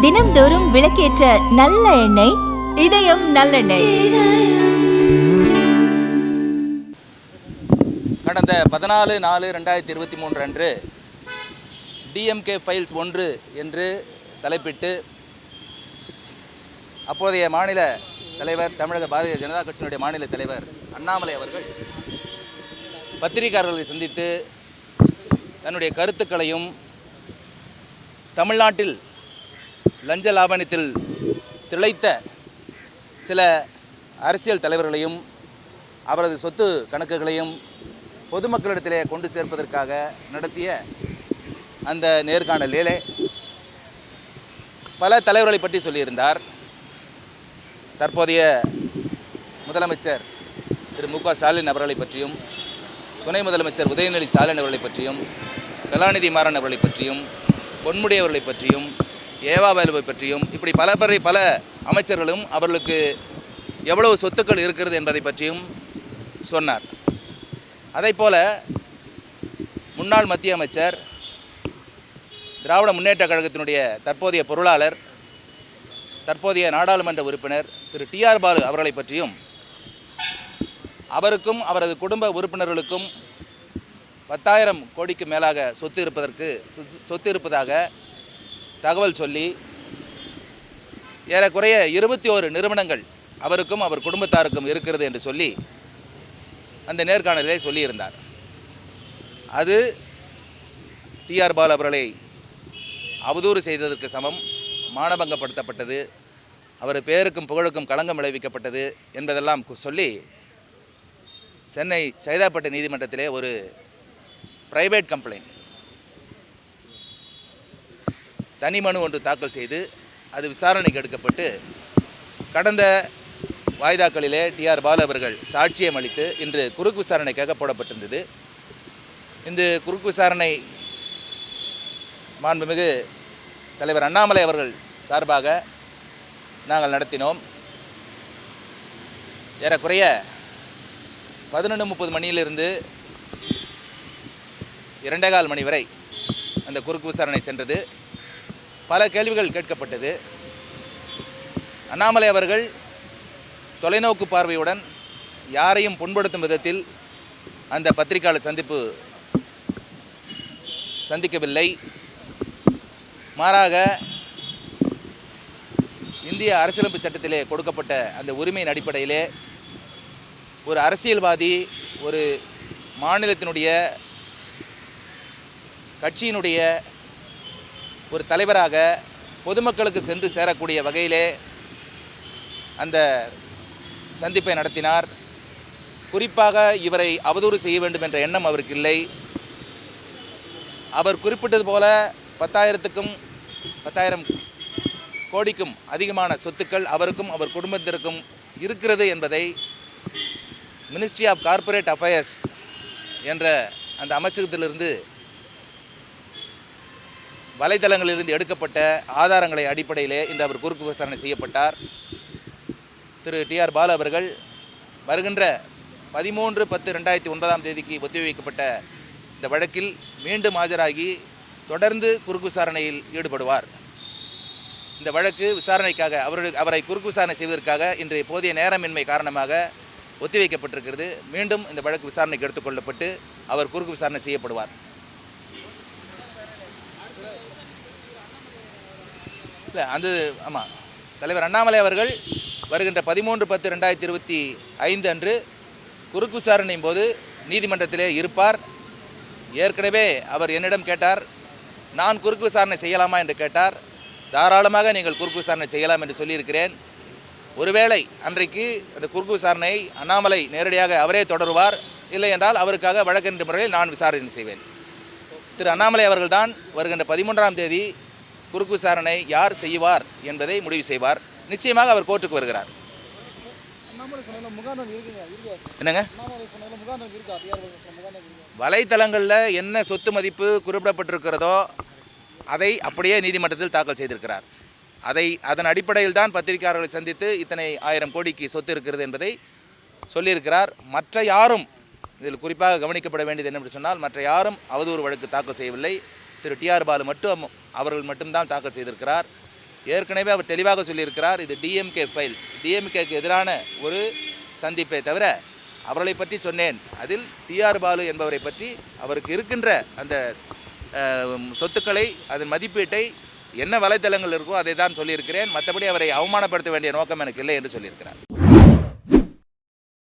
தினம்தோறும் விளக்கேற்ற நல்ல எண்ணெய் இதயம் நல்லெண்ணெய். கடந்த 14/4/2023 அன்று டிஎம்கே ஃபைல்ஸ் 1 என்று தலைப்பிட்டு அப்போதைய மாநில தலைவர், தமிழக பாரதிய ஜனதா கட்சியினுடைய மாநில தலைவர் அண்ணாமலை அவர்கள் பத்திரிகையாளர்களை சந்தித்து தன்னுடைய கருத்துக்களையும் தமிழ்நாட்டில் லஞ்ச லாவணியத்தில் திளைத்த சில அரசியல் தலைவர்களையும் அவரது சொத்து கணக்குகளையும் பொதுமக்களிடத்திலே கொண்டு சேர்ப்பதற்காக நடத்திய அந்த நேர்காணலிலே பல தலைவர்களை பற்றி சொல்லியிருந்தார். தற்போதைய முதலமைச்சர் திரு மு க ஸ்டாலின் அவர்களை பற்றியும், துணை முதலமைச்சர் உதயநிதி ஸ்டாலின் அவர்களை பற்றியும், கலாநிதி மாறன் அவர்களை பற்றியும், பொன்முடி அவர்களை பற்றியும், ஏவா வேலுவை பற்றியும், இப்படி பல அமைச்சர்களும் அவர்களுக்கு எவ்வளவு சொத்துக்கள் இருக்கிறது என்பதை பற்றியும் சொன்னார். அதைப்போல முன்னாள் மத்திய அமைச்சர், திராவிட முன்னேற்ற கழகத்தினுடைய தற்போதைய பொருளாளர், தற்போதைய நாடாளுமன்ற உறுப்பினர் திரு டி.ஆர். பாலு அவர்களை பற்றியும் அவருக்கும் அவரது குடும்ப உறுப்பினர்களுக்கும் 10,000 கோடிக்கு மேலாக சொத்து இருப்பதாக தகவல் சொல்லி ஏறக்குறைய 21 நிறுவனங்கள் அவருக்கும் அவர் குடும்பத்தாருக்கும் இருக்கிறது என்று சொல்லி அந்த நேர்காணலிலே சொல்லியிருந்தார். அது டி.ஆர். பாலு அவர்களை அவதூறு செய்ததற்கு சமம், மானபங்கப்படுத்தப்பட்டது, அவர் பேருக்கும் புகழுக்கும் களங்கம் விளைவிக்கப்பட்டது என்பதெல்லாம் சொல்லி சென்னை சைதாப்பேட்டை நீதிமன்றத்திலே ஒரு பிரைவேட் கம்ப்ளைண்ட், தனி மனு ஒன்று தாக்கல் செய்து அது விசாரணைக்கு எடுக்கப்பட்டு கடந்த வாய்தாக்களிலே டி.ஆர். பாலு அவர்கள் சாட்சியம் அளித்து இன்று குறுக்கு விசாரணைக்காக போடப்பட்டிருந்தது. இந்த குறுக்கு விசாரணை மாண்புமிகு தலைவர் அண்ணாமலை அவர்கள் சார்பாக நாங்கள் நடத்தினோம். ஏறக்குறைய 11:30 மணியிலிருந்து 2:15 மணி வரை அந்த குறுக்கு விசாரணை சென்றது. பல கேள்விகள் கேட்கப்பட்டது. அண்ணாமலை அவர்கள் தொலைநோக்கு பார்வையுடன் யாரையும் புண்படுத்தும் விதத்தில் அந்த பத்திரிகையாளர் சந்திக்கவில்லை. மாறாக இந்திய அரசியலமைப்பு சட்டத்திலே கொடுக்கப்பட்ட அந்த உரிமையின் அடிப்படையிலே ஒரு அரசியல்வாதி ஒரு மாநிலத்தினுடைய கட்சியினுடைய ஒரு தலைவராக பொதுமக்களுக்கு சென்று சேரக்கூடிய வகையிலே அந்த சந்திப்பை நடத்தினார். குறிப்பாக இவரை அவதூறு செய்ய வேண்டும் என்ற எண்ணம் அவருக்கு இல்லை. அவர் குறிப்பிட்டது போல 10,000 கோடிக்கும் அதிகமான சொத்துக்கள் அவருக்கும் அவர் குடும்பத்திற்கும் இருக்கிறது என்பதை மினிஸ்ட்ரி ஆஃப் கார்ப்பரேட் அஃபேர்ஸ் என்ற அந்த அமைச்சகத்திலிருந்து வலைதளங்களிலிருந்து எடுக்கப்பட்ட ஆதாரங்களை அடிப்படையிலே இன்று அவர் குறுக்கு விசாரணை செய்யப்பட்டார். திரு டி.ஆர். பாலு அவர்கள் வருகின்ற 13/10/2009 ஒத்திவைக்கப்பட்ட இந்த வழக்கில் மீண்டும் ஆஜராகி தொடர்ந்து குறுக்கு விசாரணையில் ஈடுபடுவார். இந்த வழக்கு விசாரணைக்காக அவரை குறுக்கு விசாரணை செய்வதற்காக இன்றைய போதிய நேரமின்மை காரணமாக ஒத்திவைக்கப்பட்டிருக்கிறது. மீண்டும் இந்த வழக்கு விசாரணைக்கு எடுத்துக்கொள்ளப்பட்டு அவர் குறுக்கு விசாரணை செய்யப்படுவார். ஆமாம், தலைவர் அண்ணாமலை அவர்கள் வருகின்ற 13/10/2025 அன்று குறுக்கு விசாரணையின் போது நீதிமன்றத்திலே இருப்பார். ஏற்கனவே அவர் என்னிடம் கேட்டார், நான் குறுக்கு விசாரணை செய்யலாமா என்று கேட்டார். தாராளமாக நீங்கள் குறுக்கு விசாரணை செய்யலாம் என்று சொல்லியிருக்கிறேன். ஒருவேளை அன்றைக்கு அந்த குறுக்கு விசாரணையை அண்ணாமலை நேரடியாக அவரே தொடருவார், இல்லை என்றால் அவருக்காக வழக்கறிஞர் முறையில் நான் விசாரணை செய்வேன். திரு அண்ணாமலை அவர்கள்தான் வருகின்ற 13ஆம் தேதி குறுக்கு விசாரணை யார் செய்வார் என்பதை முடிவு செய்வார். நிச்சயமாக அவர் கோர்ட்டுக்கு வருகிறார். என்னங்க, வலைத்தளங்களில் என்ன சொத்து மதிப்பு குறிப்பிடப்பட்டிருக்கிறதோ அதை அப்படியே நீதிமன்றத்தில் தாக்கல் செய்திருக்கிறார். அதன் அடிப்படையில் தான் பத்திரிகையாளர்களை சந்தித்து இத்தனை 1000 கோடிக்கு சொத்து இருக்கிறது என்பதை சொல்லியிருக்கிறார். மற்ற யாரும் இதில் குறிப்பாக கவனிக்கப்பட வேண்டியது என்னவென்று சொன்னால், மற்ற யாரும் அவதூறு வழக்கு தாக்கல் செய்யவில்லை. திரு டி.ஆர். பாலு மட்டும் அவர்கள் மட்டும்தான் தாக்கல் செய்திருக்கிறார். ஏற்கனவே அவர் தெளிவாக சொல்லியிருக்கிறார், இது டிஎம்கே ஃபைல்ஸ், டிஎம்கேக்கு எதிரான ஒரு சந்திப்பை தவிர அவர்களை பற்றி சொன்னேன். அதில் டிஆர் பாலு என்பவரை பற்றி அவருக்கு இருக்கின்ற அந்த சொத்துக்களை, அதன் மதிப்பீட்டை என்ன வலைத்தளங்கள் இருக்கோ அதை தான் சொல்லியிருக்கிறேன். மற்றபடி அவரை அவமானப்படுத்த வேண்டிய நோக்கம் எனக்கு இல்லை என்று சொல்லியிருக்கிறார்.